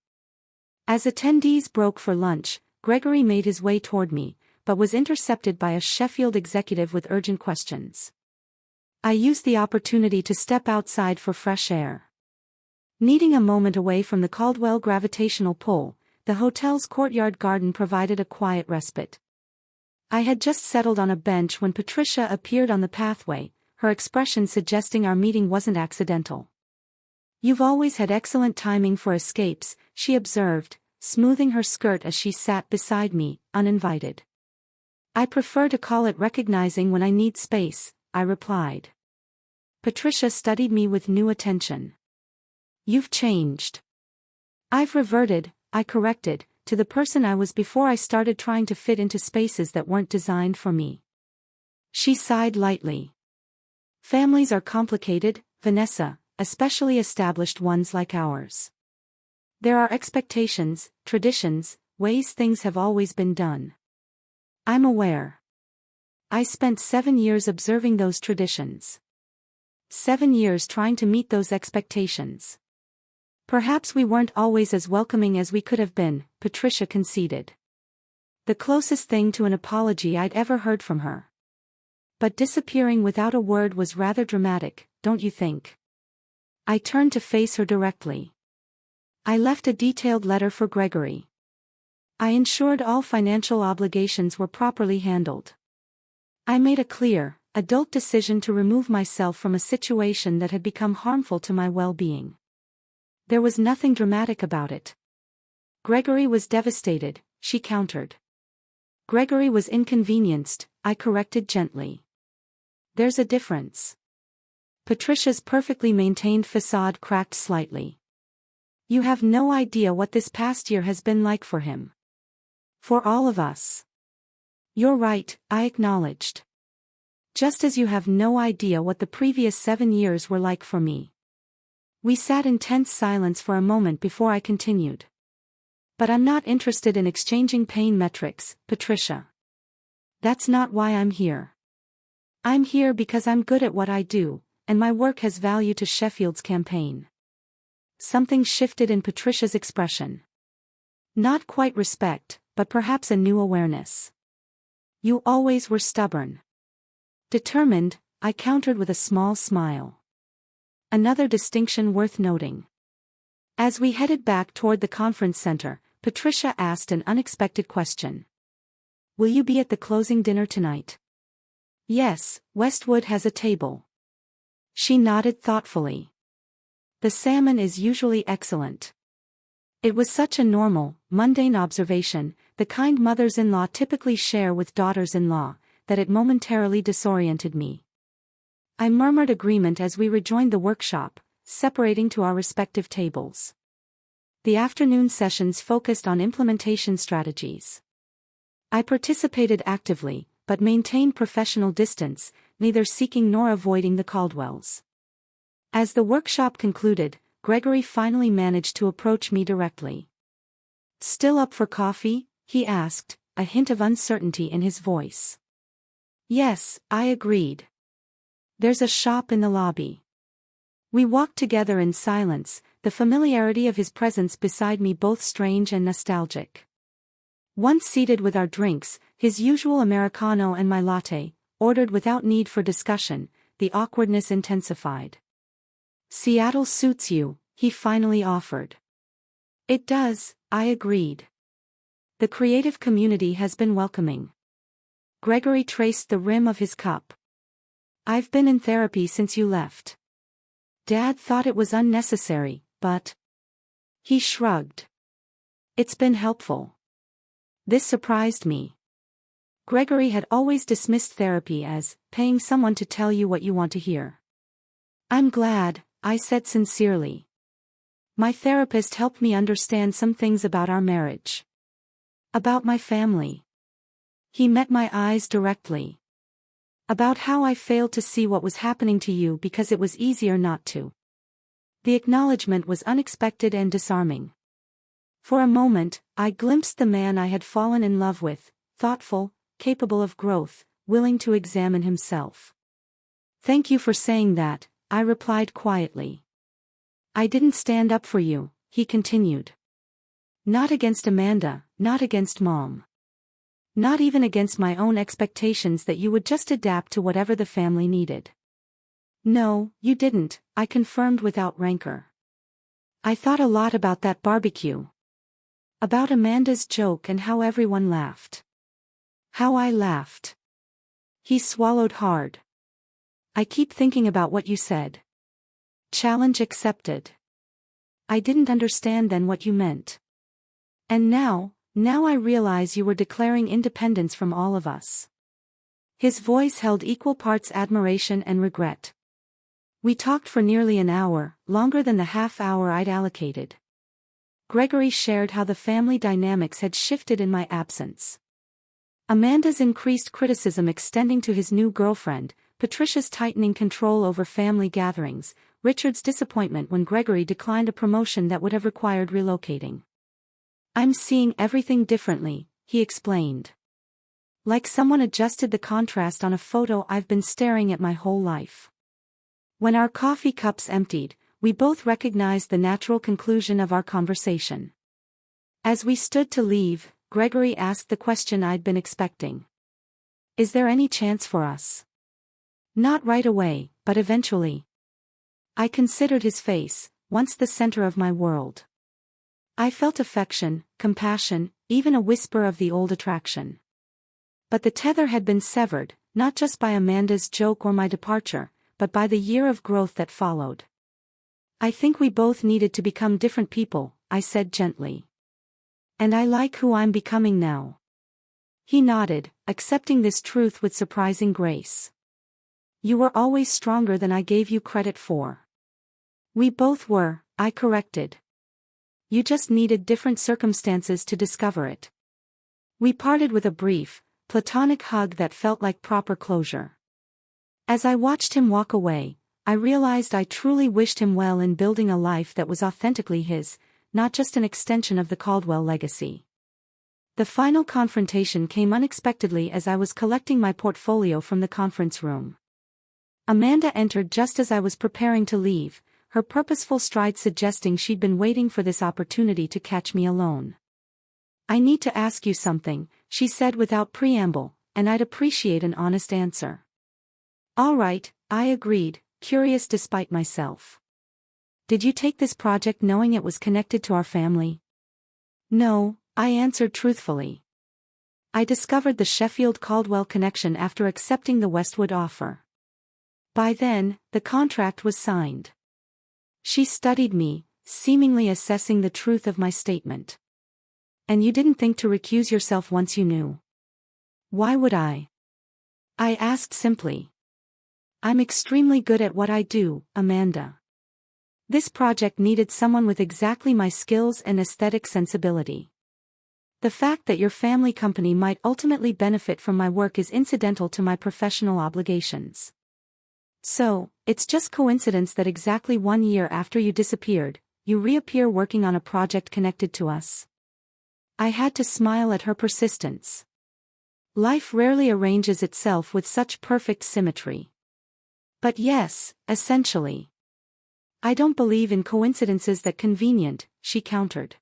As attendees broke for lunch, Gregory made his way toward me, but was intercepted by a Sheffield executive with urgent questions. I used the opportunity to step outside for fresh air. Needing a moment away from the Caldwell gravitational pull, the hotel's courtyard garden provided a quiet respite. I had just settled on a bench when Patricia appeared on the pathway, her expression suggesting our meeting wasn't accidental. "You've always had excellent timing for escapes," she observed, smoothing her skirt as she sat beside me, uninvited. "I prefer to call it recognizing when I need space," I replied. Patricia studied me with new attention. "You've changed." "I've reverted," I corrected, "to the person I was before I started trying to fit into spaces that weren't designed for me." She sighed lightly. "Families are complicated, Vanessa, especially established ones like ours. There are expectations, traditions, ways things have always been done. I'm aware. I spent 7 years observing those traditions. 7 years trying to meet those expectations. Perhaps we weren't always as welcoming as we could have been," Patricia conceded. The closest thing to an apology I'd ever heard from her. But disappearing without a word was rather dramatic, don't you think? I turned to face her directly. I left a detailed letter for Gregory. I ensured all financial obligations were properly handled. I made a clear, adult decision to remove myself from a situation that had become harmful to my well-being. There was nothing dramatic about it. Gregory was devastated, she countered. Gregory was inconvenienced, I corrected gently. There's a difference. Patricia's perfectly maintained facade cracked slightly. You have no idea what this past year has been like for him. For all of us. You're right, I acknowledged. Just as you have no idea what the previous 7 years were like for me. We sat in tense silence for a moment before I continued. But I'm not interested in exchanging pain metrics, Patricia. That's not why I'm here. I'm here because I'm good at what I do, and my work has value to Sheffield's campaign. Something shifted in Patricia's expression. Not quite respect, but perhaps a new awareness. You always were stubborn. Determined, I countered with a small smile. Another distinction worth noting. As we headed back toward the conference center, Patricia asked an unexpected question. Will you be at the closing dinner tonight? Yes, Westwood has a table. She nodded thoughtfully. The salmon is usually excellent. It was such a normal, mundane observation, the kind mothers-in-law typically share with daughters-in-law, that it momentarily disoriented me. I murmured agreement as we rejoined the workshop, separating to our respective tables. The afternoon sessions focused on implementation strategies. I participated actively, but maintained professional distance, neither seeking nor avoiding the Caldwells. As the workshop concluded, Gregory finally managed to approach me directly. "Still up for coffee?" he asked, a hint of uncertainty in his voice. "Yes," I agreed. "There's a shop in the lobby." We walked together in silence, the familiarity of his presence beside me both strange and nostalgic. Once seated with our drinks, his usual Americano and my latte, ordered without need for discussion, the awkwardness intensified. "Seattle suits you," he finally offered. "It does," I agreed. "The creative community has been welcoming." Gregory traced the rim of his cup. "I've been in therapy since you left. Dad thought it was unnecessary, but..." He shrugged. "It's been helpful." This surprised me. Gregory had always dismissed therapy as paying someone to tell you what you want to hear. "I'm glad," I said sincerely. "My therapist helped me understand some things about our marriage. About my family." He met my eyes directly. "About how I failed to see what was happening to you because it was easier not to." The acknowledgement was unexpected and disarming. For a moment, I glimpsed the man I had fallen in love with, thoughtful, capable of growth, willing to examine himself. "Thank you for saying that," I replied quietly. "I didn't stand up for you," he continued. "Not against Amanda, not against Mom. Not even against my own expectations that you would just adapt to whatever the family needed." "No, you didn't," I confirmed without rancor. "I thought a lot about that barbecue. About Amanda's joke and how everyone laughed. How I laughed." He swallowed hard. "I keep thinking about what you said. Challenge accepted. I didn't understand then what you meant. And now I realize you were declaring independence from all of us." His voice held equal parts admiration and regret. We talked for nearly an hour, longer than the half hour I'd allocated. Gregory shared how the family dynamics had shifted in my absence. Amanda's increased criticism extending to his new girlfriend, Patricia's tightening control over family gatherings, Richard's disappointment when Gregory declined a promotion that would have required relocating. "I'm seeing everything differently," he explained. "Like someone adjusted the contrast on a photo I've been staring at my whole life." When our coffee cups emptied, we both recognized the natural conclusion of our conversation. As we stood to leave, Gregory asked the question I'd been expecting. "Is there any chance for us?" "Not right away, but eventually." I considered his face, once the center of my world. I felt affection, compassion, even a whisper of the old attraction. But the tether had been severed, not just by Amanda's joke or my departure, but by the year of growth that followed. "I think we both needed to become different people," I said gently. "And I like who I'm becoming now." He nodded, accepting this truth with surprising grace. "You were always stronger than I gave you credit for." "We both were," I corrected. "You just needed different circumstances to discover it." We parted with a brief, platonic hug that felt like proper closure. As I watched him walk away, I realized I truly wished him well in building a life that was authentically his, not just an extension of the Caldwell legacy. The final confrontation came unexpectedly as I was collecting my portfolio from the conference room. Amanda entered just as I was preparing to leave, her purposeful stride suggesting she'd been waiting for this opportunity to catch me alone. "I need to ask you something," she said without preamble, "and I'd appreciate an honest answer." "All right," I agreed, curious despite myself. "Did you take this project knowing it was connected to our family?" "No," I answered truthfully. "I discovered the Sheffield-Caldwell connection after accepting the Westwood offer. By then, the contract was signed." She studied me, seemingly assessing the truth of my statement. "And you didn't think to recuse yourself once you knew?" "Why would I?" I asked simply. I'm extremely good at what I do, Amanda. This project needed someone with exactly my skills and aesthetic sensibility. The fact that your family company might ultimately benefit from my work is incidental to my professional obligations. So, it's just coincidence that exactly 1 year after you disappeared, you reappear working on a project connected to us. I had to smile at her persistence. Life rarely arranges itself with such perfect symmetry. But yes, essentially. I don't believe in coincidences that convenient, she countered.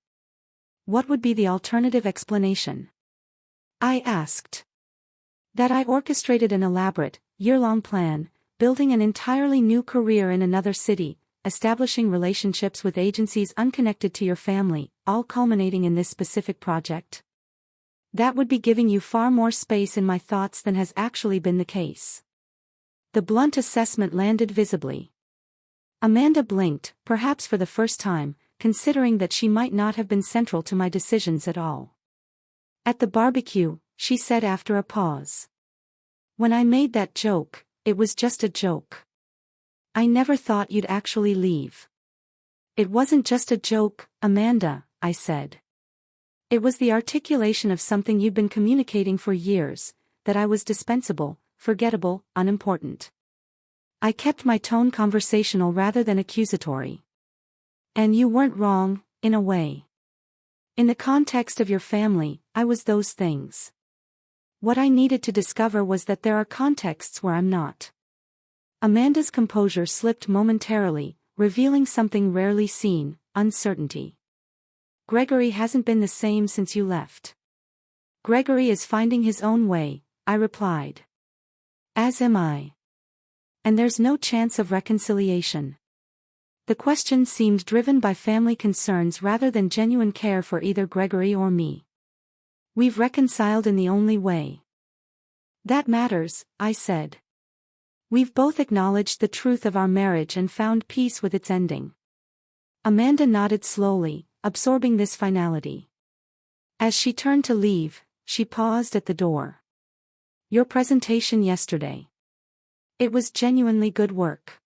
What would be the alternative explanation? I asked. That I orchestrated an elaborate, year-long plan, building an entirely new career in another city, establishing relationships with agencies unconnected to your family, all culminating in this specific project. That would be giving you far more space in my thoughts than has actually been the case. The blunt assessment landed visibly. Amanda blinked, perhaps for the first time, considering that she might not have been central to my decisions at all. At the barbecue, she said after a pause. When I made that joke, it was just a joke. I never thought you'd actually leave. It wasn't just a joke, Amanda, I said. It was the articulation of something you'd been communicating for years, that I was dispensable, forgettable, unimportant. I kept my tone conversational rather than accusatory. And you weren't wrong, in a way. In the context of your family, I was those things. What I needed to discover was that there are contexts where I'm not. Amanda's composure slipped momentarily, revealing something rarely seen, uncertainty. Gregory hasn't been the same since you left. Gregory is finding his own way, I replied. As am I. And there's no chance of reconciliation. The question seemed driven by family concerns rather than genuine care for either Gregory or me. We've reconciled in the only way that matters, I said. We've both acknowledged the truth of our marriage and found peace with its ending. Amanda nodded slowly, absorbing this finality. As she turned to leave, she paused at the door. Your presentation yesterday. It was genuinely good work.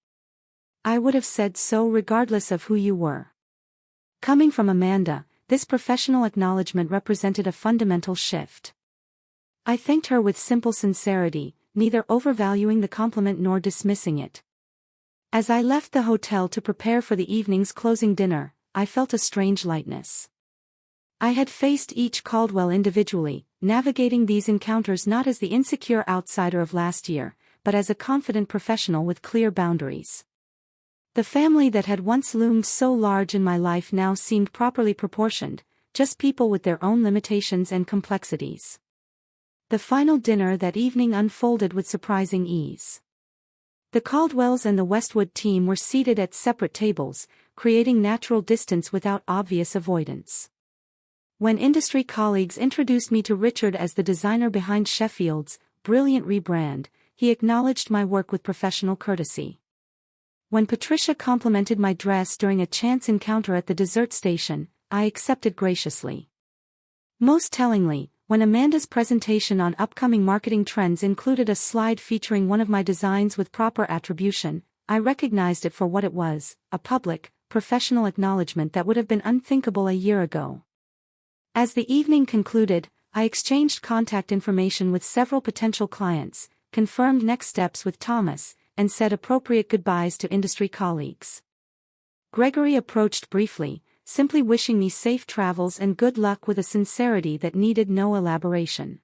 I would have said so regardless of who you were. Coming from Amanda, this professional acknowledgement represented a fundamental shift. I thanked her with simple sincerity, neither overvaluing the compliment nor dismissing it. As I left the hotel to prepare for the evening's closing dinner, I felt a strange lightness. I had faced each Caldwell individually, navigating these encounters not as the insecure outsider of last year, but as a confident professional with clear boundaries. The family that had once loomed so large in my life now seemed properly proportioned, just people with their own limitations and complexities. The final dinner that evening unfolded with surprising ease. The Caldwells and the Westwood team were seated at separate tables, creating natural distance without obvious avoidance. When industry colleagues introduced me to Richard as the designer behind Sheffield's brilliant rebrand, he acknowledged my work with professional courtesy. When Patricia complimented my dress during a chance encounter at the dessert station, I accepted graciously. Most tellingly, when Amanda's presentation on upcoming marketing trends included a slide featuring one of my designs with proper attribution, I recognized it for what it was, a public, professional acknowledgement that would have been unthinkable a year ago. As the evening concluded, I exchanged contact information with several potential clients, confirmed next steps with Thomas, and said appropriate goodbyes to industry colleagues. Gregory approached briefly, simply wishing me safe travels and good luck with a sincerity that needed no elaboration.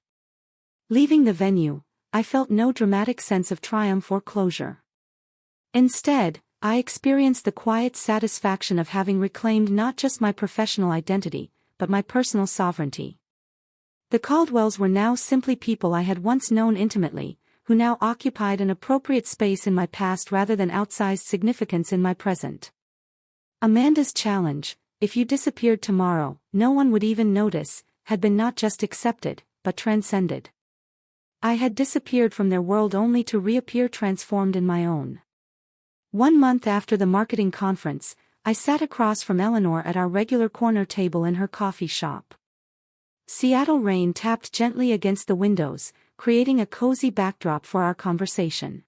Leaving the venue, I felt no dramatic sense of triumph or closure. Instead, I experienced the quiet satisfaction of having reclaimed not just my professional identity, but my personal sovereignty. The Caldwells were now simply people I had once known intimately, who now occupied an appropriate space in my past rather than outsized significance in my present. Amanda's challenge, if you disappeared tomorrow, no one would even notice, had been not just accepted, but transcended. I had disappeared from their world only to reappear transformed in my own. 1 month after the marketing conference, I sat across from Eleanor at our regular corner table in her coffee shop. Seattle rain tapped gently against the windows, creating a cozy backdrop for our conversation.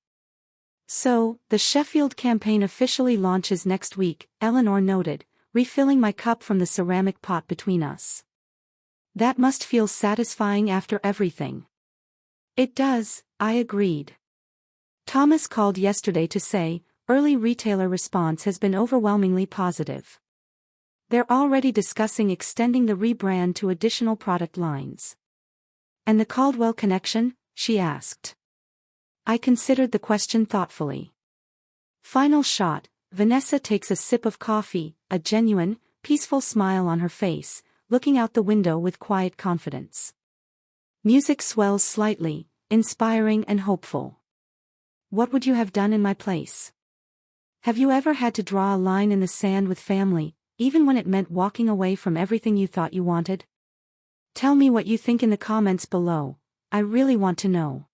So, the Sheffield campaign officially launches next week, Eleanor noted, refilling my cup from the ceramic pot between us. That must feel satisfying after everything. It does, I agreed. Thomas called yesterday to say, early retailer response has been overwhelmingly positive. They're already discussing extending the rebrand to additional product lines. And the Caldwell connection? She asked. I considered the question thoughtfully. Final shot, Vanessa takes a sip of coffee, a genuine, peaceful smile on her face, looking out the window with quiet confidence. Music swells slightly, inspiring and hopeful. What would you have done in my place? Have you ever had to draw a line in the sand with family, even when it meant walking away from everything you thought you wanted? Tell me what you think in the comments below. I really want to know.